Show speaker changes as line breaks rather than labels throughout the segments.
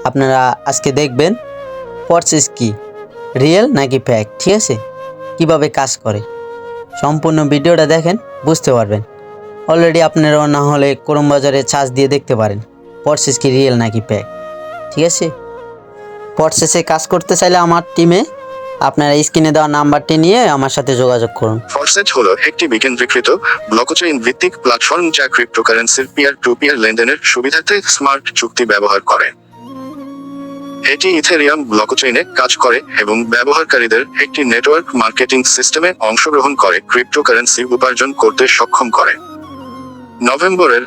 আপনারা আজকে দেখবেন প্রসেস কি, রিয়েল নাকি ফেক, ঠিক আছে, কিভাবে কাজ করে। সম্পূর্ণ ভিডিওটা দেখেন, বুঝতে পারবেন। অলরেডি আপনারা না হলে ক্রোম বাজারে সার্চ দিয়ে দেখতে পারেন প্রসেস কি রিয়েল নাকি ফেক, ঠিক আছে। প্রসেসে কাজ করতে চাইলে আমার টিমে আপনারা স্ক্রিনে দেওয়া নাম্বারটি নিয়ে আমার সাথে যোগাযোগ করুন।
ফরসেট হলো একটি বিকেন্দ্রীকৃত ব্লকচেইন ভিত্তিক প্ল্যাটফর্ম যা ক্রিপ্টোকারেন্সির পিয়ার টু পিয়ার লেনদেনের সুবিধার্থে স্মার্ট চুক্তি ব্যবহার করে। এটি ইথেরিয়াম ব্লকচেইনে কাজ করে এবং ব্যবহারকারীদের একটি নেটওয়ার্ক মার্কেটিং সিস্টেমে অংশগ্রহণ করে ক্রিপ্টোকারেন্সি উপার্জন করতে সক্ষম করে। নভেম্বরের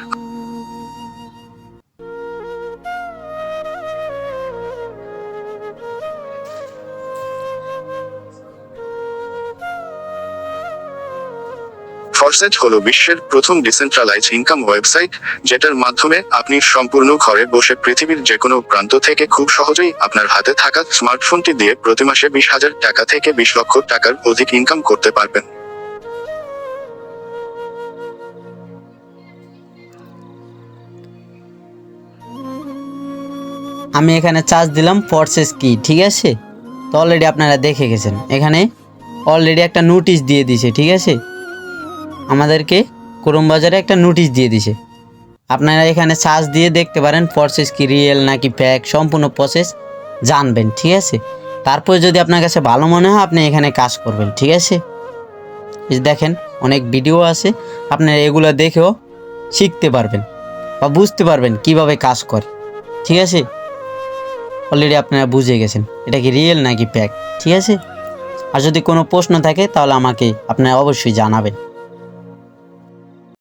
ফরসেট হলো বিশ্বের প্রথম ডিসেন্ট্রালাইজ ইনকাম ওয়েবসাইট, যেটার মাধ্যমে আপনি সম্পূর্ণ ঘরে বসে পৃথিবীর যেকোনো প্রান্ত থেকে খুব সহজেই আপনার হাতে থাকা স্মার্টফোনটি দিয়ে প্রতি মাসে 20,000 টাকা থেকে 20 লক্ষ টাকার অধিক ইনকাম করতে পারবেন।
আমি এখানে চার্জ দিলাম প্রসেস কি, ঠিক আছে। তো অলরেডি আপনারা দেখে গেছেন, এখানে অলরেডি একটা নোটিশ দিয়ে দিছে, ঠিক আছে। আমাদেরকে ক্রোম বাজারে একটা নোটিশ দিয়ে দিছে। আপনারা এখানে সার্চ দিয়ে দেখতে পারেন প্রসেস কি রিয়েল নাকি ফেক, সম্পূর্ণ প্রসেস জানবেন, ঠিক আছে। তারপর যদি আপনার কাছে ভালো মনে হয় আপনি এখানে কাজ করবেন, ঠিক আছে। দেখেন অনেক ভিডিও আছে, আপনারা এগুলো দেখেও শিখতে পারবেন বা বুঝতে পারবেন কিভাবে কাজ করে, ঠিক আছে। অলরেডি আপনারা বুঝে গেছেন এটা কি রিয়েল নাকি ফেক, ঠিক আছে। আর যদি কোনো প্রশ্ন থাকে তাহলে আমাকে আপনারা অবশ্যই জানাবেন।